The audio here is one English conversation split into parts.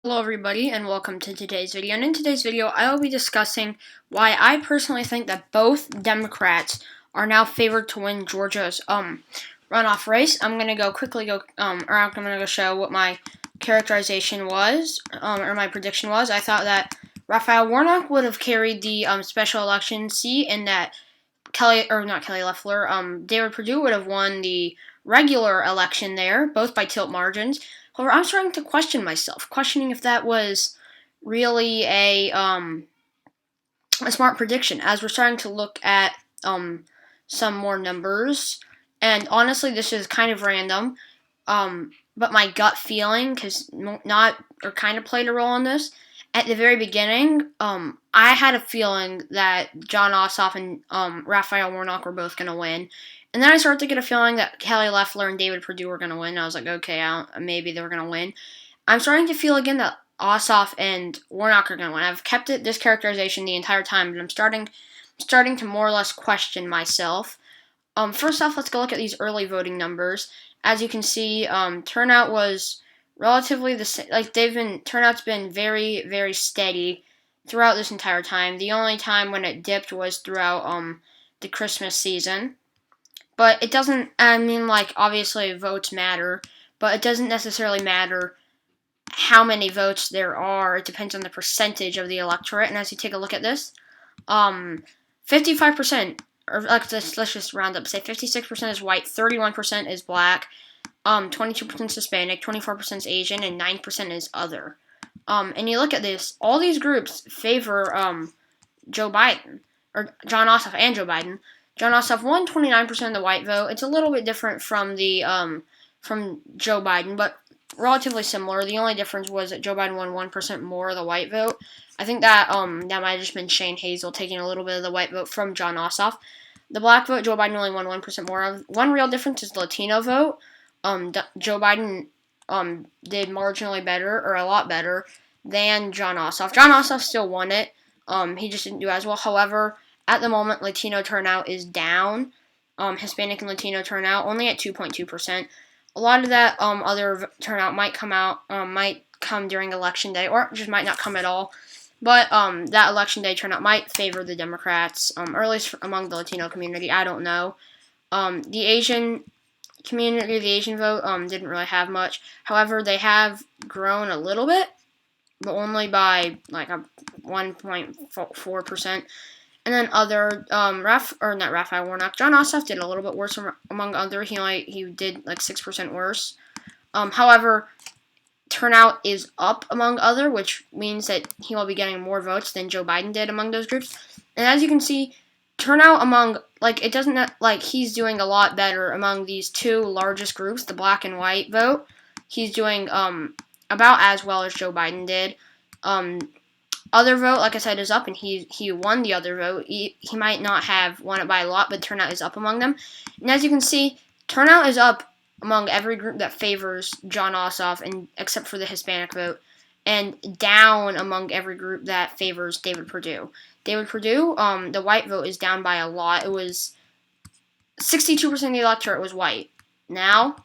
Hello everybody and welcome to today's video. And in today's video, I will be discussing why I personally think that both Democrats are now favored to win Georgia's runoff race. I'm gonna go show what my characterization was, or my prediction was. I thought that Raphael Warnock would have carried the special election seat, and that David Perdue would have won the regular election there, both by tilt margins. However, I'm starting to question myself, questioning if that was really a smart prediction, as we're starting to look at some more numbers. And honestly, this is kind of random, but my gut feeling, kind of played a role in this. At the very beginning, I had a feeling that Jon Ossoff and Raphael Warnock were both going to win. And then I started to get a feeling that Kelly Loeffler and David Perdue were going to win. I was like, okay, maybe they were going to win. I'm starting to feel again that Ossoff and Warnock are going to win. I've kept this characterization the entire time, but I'm starting to more or less question myself. First off, let's go look at these early voting numbers. As you can see, turnout was relatively the same. Turnout's been very, very steady throughout this entire time. The only time when it dipped was throughout the Christmas season. But it doesn't, obviously votes matter, but it doesn't necessarily matter how many votes there are. It depends on the percentage of the electorate. And as you take a look at this, 55%, or let's just round up, say 56% is white, 31% is black, 22% is Hispanic, 24% is Asian, and 9% is other. And you look at this, all these groups favor Joe Biden, or Jon Ossoff and Joe Biden. Jon Ossoff won 29% of the white vote. It's a little bit different from the from Joe Biden, but relatively similar. The only difference was that Joe Biden won 1% more of the white vote. I think that that might have just been Shane Hazel taking a little bit of the white vote from Jon Ossoff. The black vote, Joe Biden only won 1% more of. One real difference is the Latino vote. Joe Biden did marginally better, or a lot better, than Jon Ossoff. Jon Ossoff still won it. He just didn't do as well. However, at the moment, Latino turnout is down. Hispanic and Latino turnout only at 2.2%. A lot of that other turnout might come during election day, or just might not come at all. But that election day turnout might favor the Democrats, or at least among the Latino community. I don't know. The Asian community, the Asian vote, didn't really have much. However, they have grown a little bit, but only by like a 1.4%. And then other, not Raphael Warnock, Jon Ossoff did a little bit worse among other. He did like 6% worse. However, turnout is up among other, which means that he will be getting more votes than Joe Biden did among those groups. And as you can see, turnout among, it doesn't, he's doing a lot better among these two largest groups, the black and white vote. He's doing about as well as Joe Biden did. Other vote, like I said, is up, and he won the other vote. He might not have won it by a lot, but turnout is up among them. And as you can see, turnout is up among every group that favors Jon Ossoff, and except for the Hispanic vote, and down among every group that favors David Perdue. David Perdue, the white vote is down by a lot. It was 62% of the electorate was white. Now,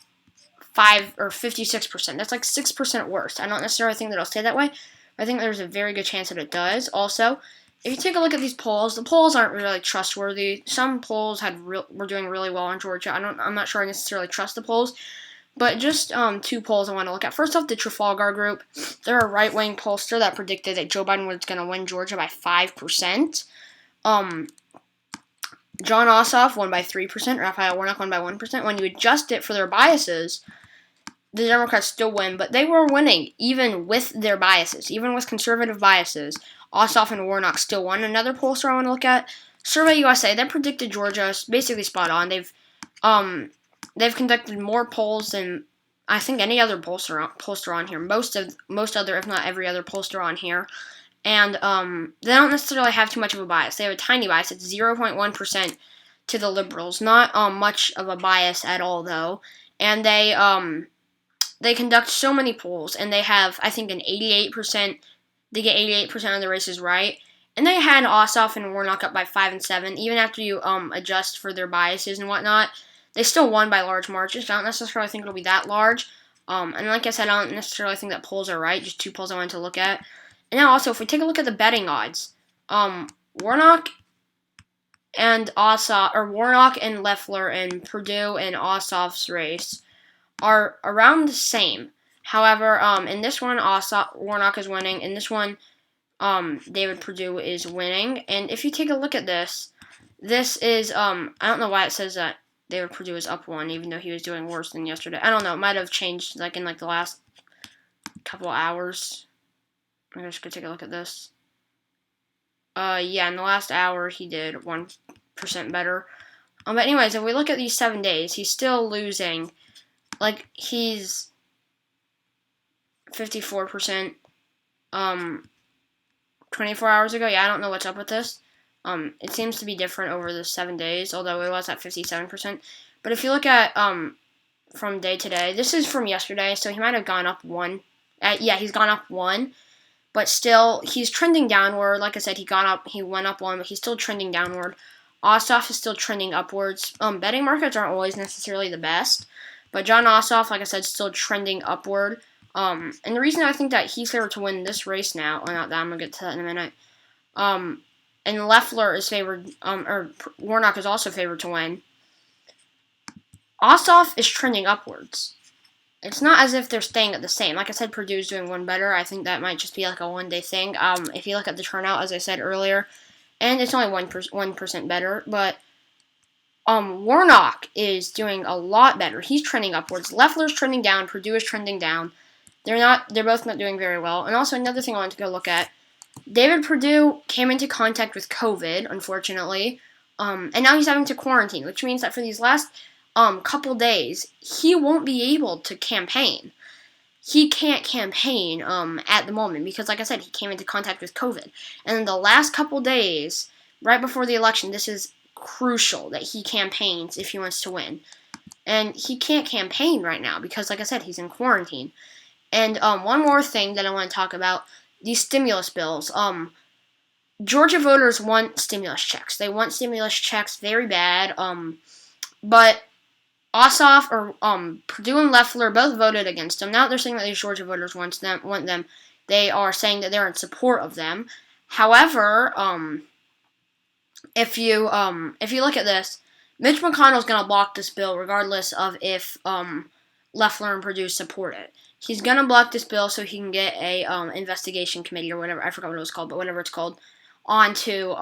56%. That's like 6% worse. I don't necessarily think that it'll stay that way. I think there's a very good chance that it does. Also, if you take a look at these polls, the polls aren't really trustworthy. Some polls were doing really well in Georgia. I'm not sure I necessarily trust the polls, but just two polls I want to look at. First off, the Trafalgar Group. They're a right-wing pollster that predicted that Joe Biden was going to win Georgia by 5%. Jon Ossoff won by 3%. Raphael Warnock won by 1%. When you adjust it for their biases, the Democrats still win, but they were winning even with their biases, even with conservative biases. Ossoff and Warnock still won. Another pollster I want to look at, Survey USA. They predicted Georgia basically spot on. They've conducted more polls than I think any other pollster on here. Most other, if not every other pollster on here, and they don't necessarily have too much of a bias. They have a tiny bias. It's 0.1% to the liberals. Not much of a bias at all, though. And they conduct so many polls, and they have, I think, an 88%. They get 88% of the races right, and they had Ossoff and Warnock up by 5 and 7. Even after you adjust for their biases and whatnot, they still won by large margins. I don't necessarily think it'll be that large. And like I said, I don't necessarily think that polls are right. Just 2 polls I wanted to look at. And now also, if we take a look at the betting odds, Warnock and Ossoff, or Warnock and Loeffler and Perdue and Ossoff's race are around the same. However, in this one, Warnock is winning. In this one, David Perdue is winning. And if you take a look at this, this is I don't know why it says that David Perdue is up 1, even though he was doing worse than yesterday. I don't know. It might have changed in the last couple hours. I'm just gonna take a look at this. Yeah, in the last hour he did 1% better. But anyways, if we look at these 7 days, he's still losing. Like, he's 54%. 24 hours ago. Yeah, I don't know what's up with this. It seems to be different over the 7 days, although it was at 57%. But if you look at from day to day, this is from yesterday, so he might have gone up 1. Yeah, he's gone up 1, but still he's trending downward. Like I said, he went up 1, but he's still trending downward. Ossoff is still trending upwards. Betting markets aren't always necessarily the best, but John Ossoff, like I said, still trending upward. And the reason I think that he's favored to win this race now, not that, I'm going to get to that in a minute, and Loeffler is favored, or Warnock is also favored to win, Ossoff is trending upwards. It's not as if they're staying at the same. Like I said, Purdue's doing 1 better. I think that might just be like a 1-day thing. If you look at the turnout, as I said earlier, and it's only 1% better, but Warnock is doing a lot better. He's trending upwards. Loeffler's trending down. Perdue is trending down. They're both not doing very well. And also another thing I wanted to go look at, David Perdue came into contact with COVID, unfortunately, and now he's having to quarantine, which means that for these last couple days, he won't be able to campaign. He can't campaign at the moment because, like I said, he came into contact with COVID. And in the last couple days, right before the election, this is crucial that he campaigns if he wants to win. And he can't campaign right now because, like I said, he's in quarantine. And one more thing that I want to talk about, these stimulus bills. Georgia voters want stimulus checks. They want stimulus checks very bad. But Ossoff or Perdue and Loeffler both voted against them. Now they're saying that these Georgia voters want them. They are saying that they're in support of them. However, if you look at this, Mitch McConnell's going to block this bill regardless of if Loeffler and Perdue support it. He's going to block this bill so he can get a investigation committee or whatever, I forgot what it was called, but whatever it's called, onto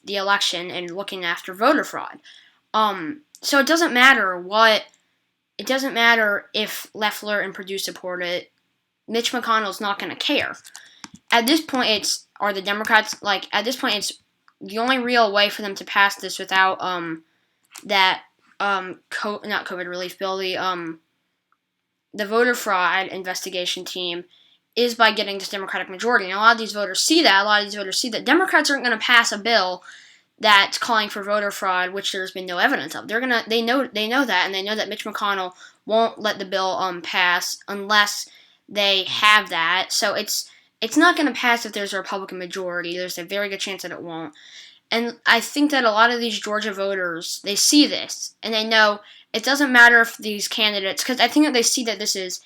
the election and looking after voter fraud. So it doesn't matter if Loeffler and Perdue support it. Mitch McConnell's not going to care. At this point, it's the only real way for them to pass this without not COVID relief bill, the voter fraud investigation team, is by getting this Democratic majority. And a lot of these voters see that. Democrats aren't going to pass a bill that's calling for voter fraud, which there's been no evidence of. They know that, and they know that Mitch McConnell won't let the bill pass unless they have that. So it's not going to pass if there's a Republican majority. There's a very good chance that it won't. And I think that a lot of these Georgia voters, they see this, and they know it doesn't matter if these candidates, because I think that they see that this is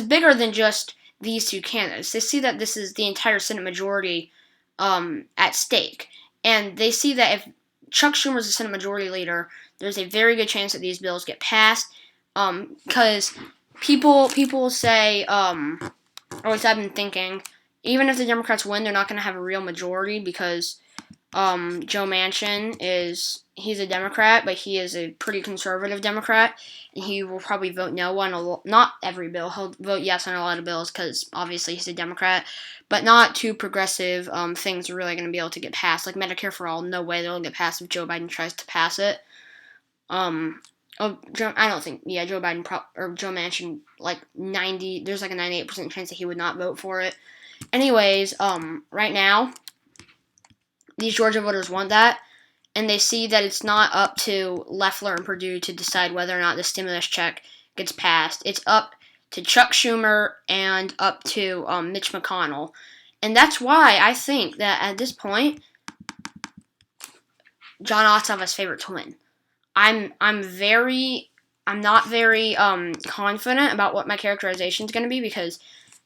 bigger than just these 2 candidates. They see that this is the entire Senate majority at stake. And they see that if Chuck Schumer is the Senate Majority Leader, there's a very good chance that these bills get passed. Because people say, or at least I've been thinking, even if the Democrats win, they're not going to have a real majority because Joe Manchin he's a Democrat, but he is a pretty conservative Democrat, and he will probably vote no on not every bill. He'll vote yes on a lot of bills because obviously he's a Democrat, but not too progressive things are really going to be able to get passed. Like Medicare for All, no way they'll get passed if Joe Biden tries to pass it. I don't think, Joe Biden or Joe Manchin, there's a 98% chance that he would not vote for it. Anyways, right now, these Georgia voters want that, and they see that it's not up to Loeffler and Perdue to decide whether or not the stimulus check gets passed. It's up to Chuck Schumer and up to Mitch McConnell. And that's why I think that at this point, John Ossoff is favorite to win. I'm very I'm not very confident about what my characterization is going to be because,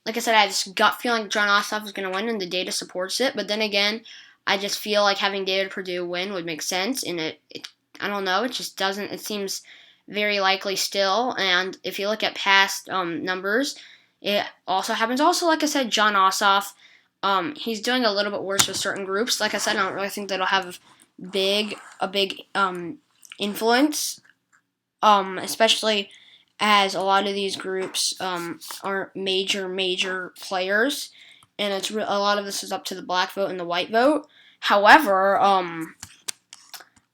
like I said, I have this gut feeling John Ossoff is going to win, and the data supports it. But then again, I just feel like having David Perdue win would make sense, and I don't know, it just doesn't. It seems very likely still. And if you look at past numbers, it also happens. Also, like I said, John Ossoff, he's doing a little bit worse with certain groups. Like I said, I don't really think that'll have a big influence, especially as a lot of these groups are major players, and a lot of this is up to the black vote and the white vote. However,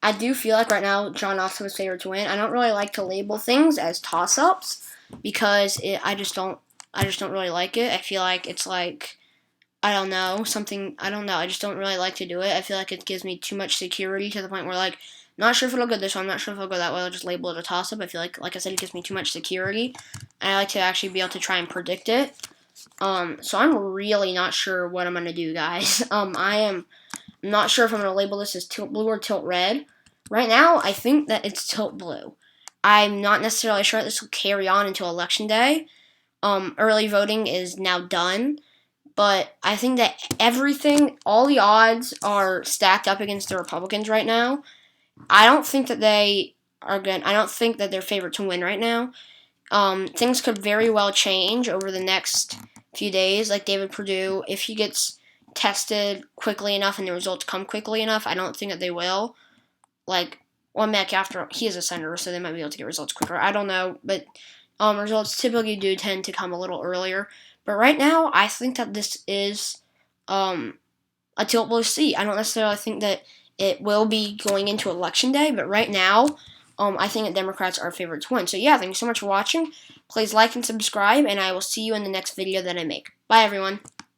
I do feel like right now John Ossoff is favored to win. I don't really like to label things as toss-ups because I just don't really like it. I feel like it's like I don't know. I just don't really like to do it. I feel like it gives me too much security to the point where, like, not sure if it'll go this way. I'm not sure if it'll go that way. I'll just label it a toss-up. I feel like I said, it gives me too much security. And I like to actually be able to try and predict it. So I'm really not sure what I'm going to do, guys. I'm not sure if I'm going to label this as tilt blue or tilt red. Right now, I think that it's tilt blue. I'm not necessarily sure this will carry on until Election Day. Early voting is now done. But I think that all the odds are stacked up against the Republicans right now. I don't think that they are good. I don't think that they're favored to win right now. Things could very well change over the next few days. Like David Perdue, if he gets tested quickly enough and the results come quickly enough, I don't think that they will. Like, well, Mac, after he is a senator, so they might be able to get results quicker. I don't know, but results typically do tend to come a little earlier. But right now, I think that this is a tilt blue seat. I don't necessarily think that it will be going into Election Day, but right now, I think that Democrats are favored to win. So yeah, thank you so much for watching. Please like and subscribe, and I will see you in the next video that I make. Bye, everyone.